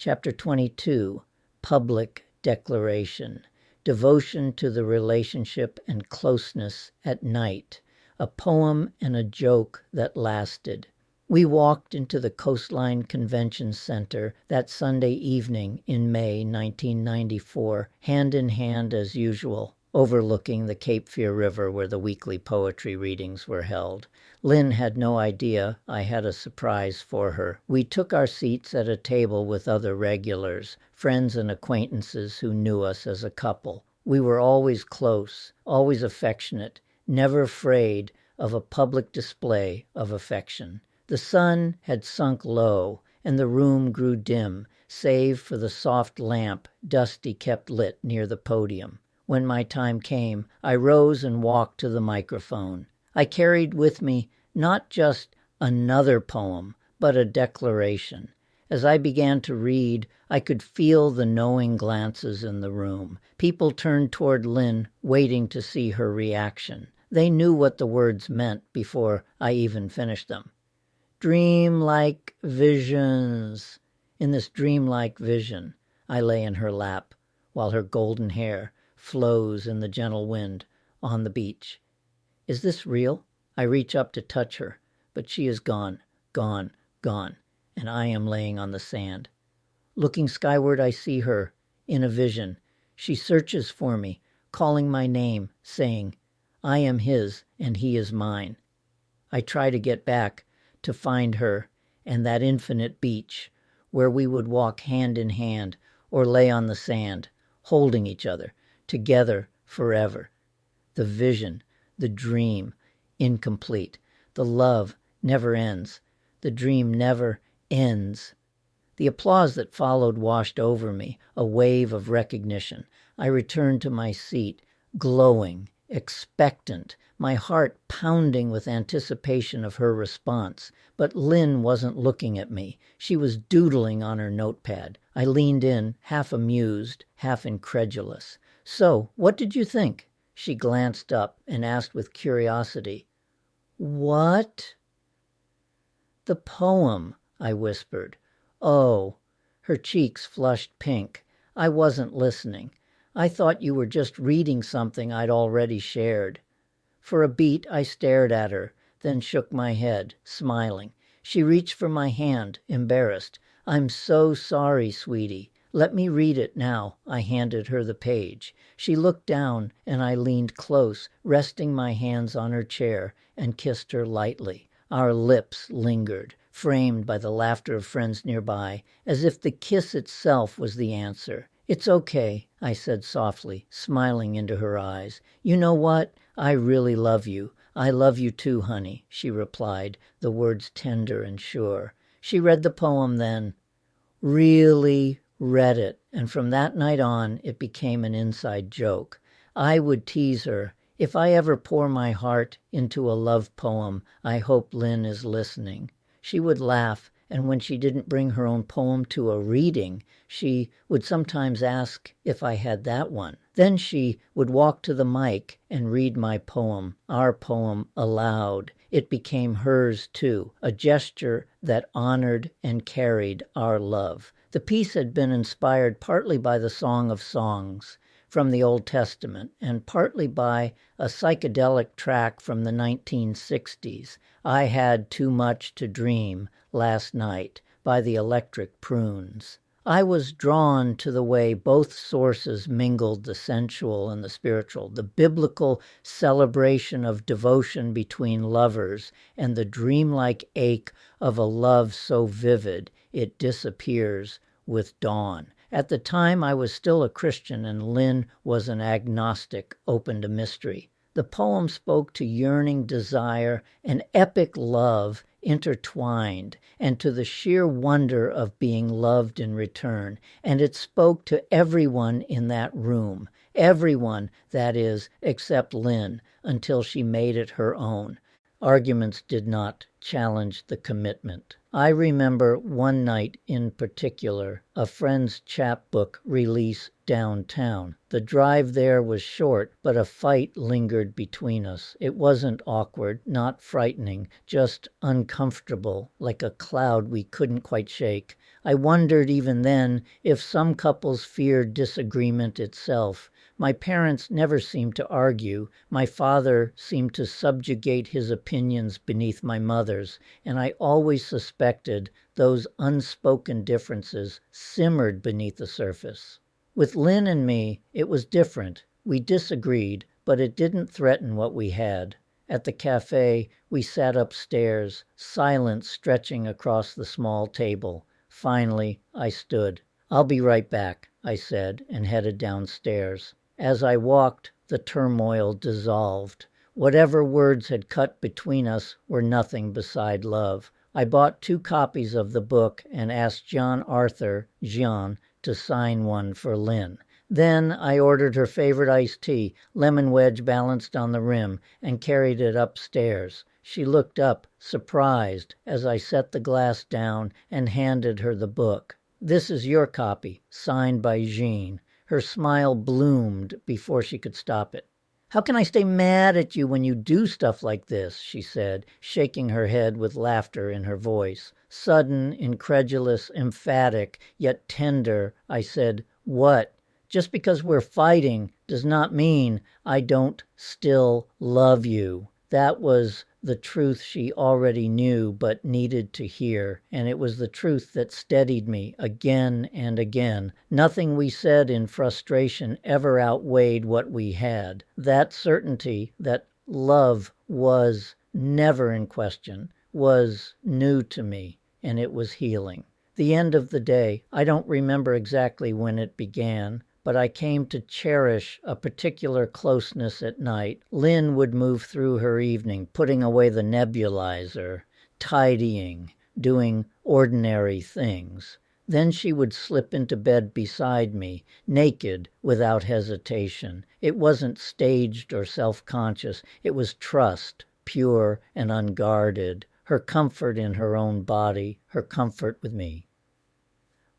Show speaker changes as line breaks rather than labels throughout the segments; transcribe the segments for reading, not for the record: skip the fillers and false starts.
Chapter 22, Public Declaration, Devotion to the Relationship and Closeness at Night, a Poem and a Joke That Lasted. We walked into the Coastline Convention Center that Sunday evening in May 1994, hand in hand as usual, overlooking the Cape Fear River where the weekly poetry readings were held. Lynn had no idea I had a surprise for her. We took our seats at a table with other regulars, friends and acquaintances who knew us as a couple. We were always close, always affectionate, never afraid of a public display of affection. The sun had sunk low, and the room grew dim, save for the soft lamp Dusty kept lit near the podium. When my time came, I rose and walked to the microphone. I carried with me not just another poem, but a declaration. As I began to read, I could feel the knowing glances in the room. People turned toward Lynn, waiting to see her reaction. They knew what the words meant before I even finished them. Dreamlike visions. In this dreamlike vision, I lay in her lap, while her golden hair flows in the gentle wind on the beach. Is this real? I reach up to touch her, but she is gone, gone, gone, and I am laying on the sand. Looking skyward, I see her in a vision. She searches for me, calling my name, saying, I am his and he is mine. I try to get back, to find her and that infinite beach where we would walk hand in hand or lay on the sand, holding each other, together forever. The vision, the dream, incomplete. The love never ends. The dream never ends. The applause that followed washed over me, a wave of recognition. I returned to my seat, glowing, expectant, my heart pounding with anticipation of her response. But Lynn wasn't looking at me. She was doodling on her notepad. I leaned in, half amused, half incredulous. So, what did you think? She glanced up and asked with curiosity. What? The poem, I whispered. Oh, her cheeks flushed pink. I wasn't listening. I thought you were just reading something I'd already shared. For a beat, I stared at her, then shook my head, smiling. She reached for my hand, embarrassed. I'm so sorry, sweetie. Let me read it now. I handed her the page. She looked down, and I leaned close, resting my hands on her chair, and kissed her lightly. Our lips lingered, framed by the laughter of friends nearby, as if the kiss itself was the answer. It's okay, I said softly, smiling into her eyes. You know what? I really love you. I love you too, honey, she replied, the words tender and sure. She read the poem then. Really read it, and from that night on, it became an inside joke. I would tease her. If I ever pour my heart into a love poem, I hope Lynn is listening. She would laugh, and when she didn't bring her own poem to a reading, she would sometimes ask if I had that one. Then she would walk to the mic and read my poem, our poem, aloud. It became hers too, a gesture that honored and carried our love. The piece had been inspired partly by the Song of Songs from the Old Testament and partly by a psychedelic track from the 1960s, I Had Too Much to Dream Last Night by the Electric Prunes. I was drawn to the way both sources mingled the sensual and the spiritual, the biblical celebration of devotion between lovers and the dreamlike ache of a love so vivid it disappears with dawn. At the time, I was still a Christian and Lynn was an agnostic, open to mystery. The poem spoke to yearning desire and epic love intertwined, and to the sheer wonder of being loved in return. And it spoke to everyone in that room, everyone, that is, except Lynn, until she made it her own. Arguments did not challenge the commitment. I remember one night in particular, a friend's chapbook release downtown. The drive there was short, but a fight lingered between us. It wasn't awkward, not frightening, just uncomfortable, like a cloud we couldn't quite shake. I wondered even then if some couples feared disagreement itself. My parents never seemed to argue. My father seemed to subjugate his opinions beneath my mother's, and I always suspected those unspoken differences simmered beneath the surface. With Lynn and me, it was different. We disagreed, but it didn't threaten what we had. At the cafe, we sat upstairs, silence stretching across the small table. Finally, I stood. "I'll be right back," I said, and headed downstairs. As I walked, the turmoil dissolved. Whatever words had cut between us were nothing beside love. I bought 2 copies of the book and asked John Arthur, Jean, to sign one for Lynn. Then I ordered her favorite iced tea, lemon wedge balanced on the rim, and carried it upstairs. She looked up, surprised, as I set the glass down and handed her the book. "This is your copy, signed by Jean." Her smile bloomed before she could stop it. "How can I stay mad at you when you do stuff like this?" she said, shaking her head with laughter in her voice. Sudden, incredulous, emphatic, yet tender, I said, "What? Just because we're fighting does not mean I don't still love you." That was the truth she already knew but needed to hear, and it was the truth that steadied me again and again. Nothing we said in frustration ever outweighed what we had. That certainty that love was never in question was new to me, and it was healing. The end of the day, I don't remember exactly when it began, but I came to cherish a particular closeness at night. Lynn would move through her evening, putting away the nebulizer, tidying, doing ordinary things. Then she would slip into bed beside me, naked, without hesitation. It wasn't staged or self-conscious. It was trust, pure and unguarded. Her comfort in her own body, her comfort with me.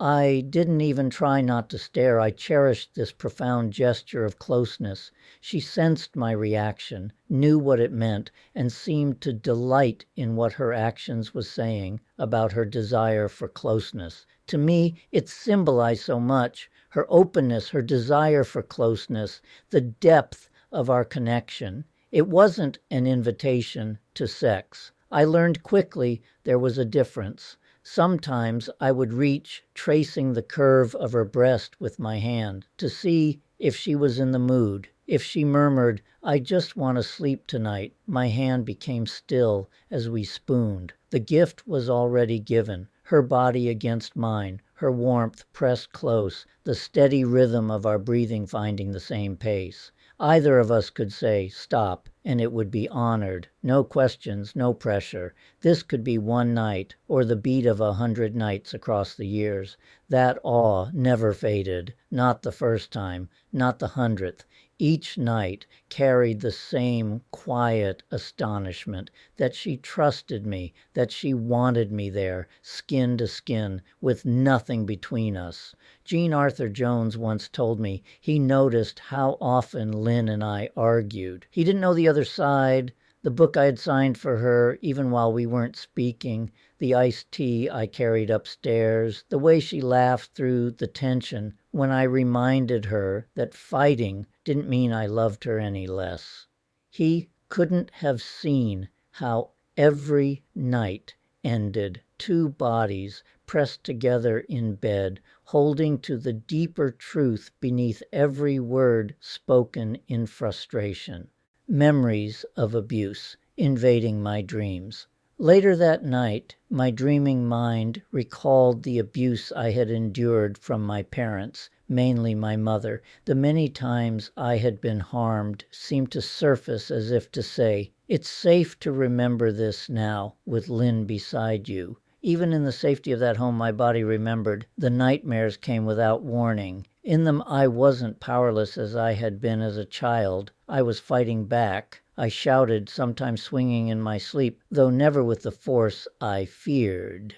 I didn't even try not to stare. I cherished this profound gesture of closeness. She sensed my reaction, knew what it meant, and seemed to delight in what her actions was saying about her desire for closeness. To me, it symbolized so much. Her openness, her desire for closeness, the depth of our connection. It wasn't an invitation to sex. I learned quickly there was a difference. Sometimes I would reach, tracing the curve of her breast with my hand, to see if she was in the mood. If she murmured, "I just want to sleep tonight," my hand became still as we spooned. The gift was already given, her body against mine, her warmth pressed close, the steady rhythm of our breathing finding the same pace. Either of us could say, "Stop," and it would be honored. No questions, no pressure. This could be one night, or the beat of 100 nights across the years. That awe never faded, not the first time, not the 100th. Each night carried the same quiet astonishment that she trusted me, that she wanted me there, skin to skin, with nothing between us. Jean Arthur Jones once told me he noticed how often Lynn and I argued. He didn't know the other side, the book I had signed for her even while we weren't speaking, the iced tea I carried upstairs, the way she laughed through the tension when I reminded her that fighting didn't mean I loved her any less. He couldn't have seen how every night ended, 2 bodies pressed together in bed, holding to the deeper truth beneath every word spoken in frustration. Memories of abuse invading my dreams. Later that night, my dreaming mind recalled the abuse I had endured from my parents, mainly my mother. The many times I had been harmed seemed to surface as if to say, "It's safe to remember this now, with Lynn beside you." Even in the safety of that home, my body remembered. The nightmares came without warning. In them I wasn't powerless as I had been as a child. I was fighting back. I shouted, sometimes swinging in my sleep, though never with the force I feared.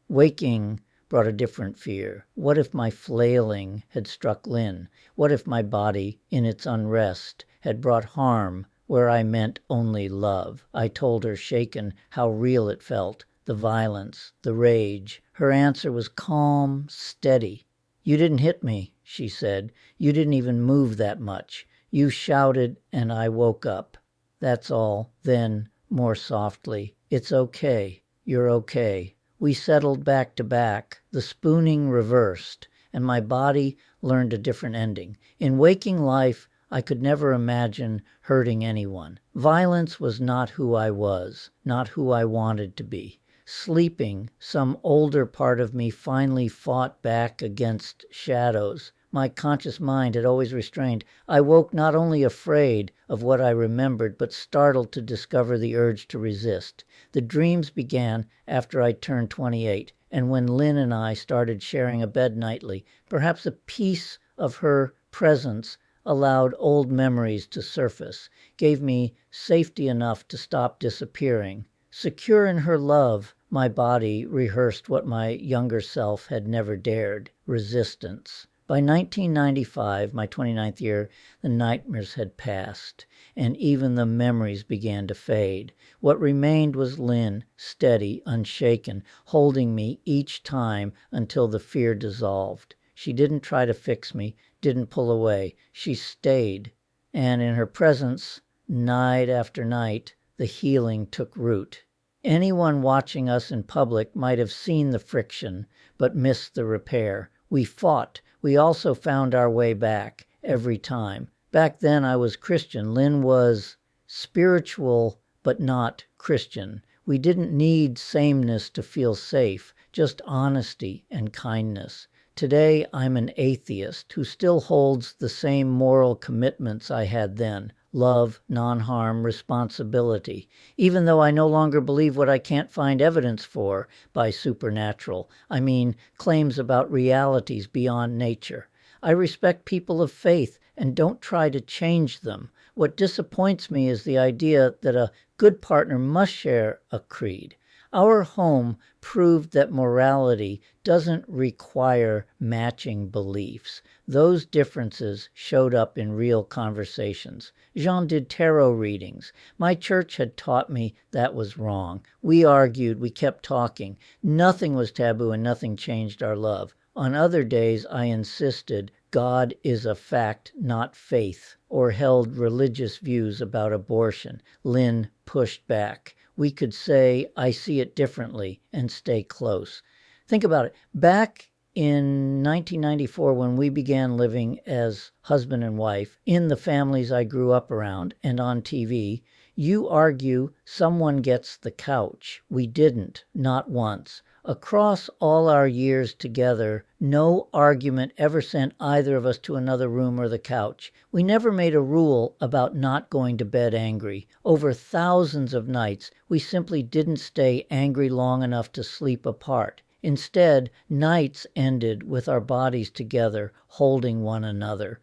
Waking brought a different fear. What if my flailing had struck Lynn? What if my body, in its unrest, had brought harm where I meant only love? I told her, shaken, how real it felt. the violence, the rage. Her answer was calm, steady. "You didn't hit me," she said. "You didn't even move that much. You shouted and I woke up. That's all." Then, more softly, "It's okay. You're okay." We settled back to back. The spooning reversed, and my body learned a different ending. In waking life, I could never imagine hurting anyone. Violence was not who I was, not who I wanted to be. Sleeping, some older part of me finally fought back against shadows my conscious mind had always restrained. I woke not only afraid of what I remembered, but startled to discover the urge to resist. The dreams began after I turned 28, and when Lynn and I started sharing a bed nightly. Perhaps a piece of her presence allowed old memories to surface, gave me safety enough to stop disappearing. Secure in her love, my body rehearsed what my younger self had never dared: resistance. By 1995, my 29th year, the nightmares had passed, and even the memories began to fade. What remained was Lynn, steady, unshaken, holding me each time until the fear dissolved. She didn't try to fix me, didn't pull away. She stayed, and in her presence, night after night, the healing took root. Anyone watching us in public might have seen the friction, but missed the repair. We fought. We also found our way back, every time. Back then I was Christian. Lynn was spiritual, but not Christian. We didn't need sameness to feel safe, just honesty and kindness. Today I'm an atheist who still holds the same moral commitments I had then: love, non-harm, responsibility, even though I no longer believe what I can't find evidence for by supernatural. I mean, claims about realities beyond nature. I respect people of faith and don't try to change them. What disappoints me is the idea that a good partner must share a creed. Our home proved that morality doesn't require matching beliefs. Those differences showed up in real conversations. Jean did tarot readings. My church had taught me that was wrong. We argued, we kept talking. Nothing was taboo and nothing changed our love. On other days, I insisted God is a fact, not faith, or held religious views about abortion. Lynn pushed back. We could say, I see it differently, and stay close. Think about it. Back in 1994, when we began living as husband and wife in the families I grew up around and on TV, you argue someone gets the couch. We didn't, not once. Across all our years together, no argument ever sent either of us to another room or the couch. We never made a rule about not going to bed angry. Over thousands of nights, we simply didn't stay angry long enough to sleep apart. Instead, nights ended with our bodies together, holding one another.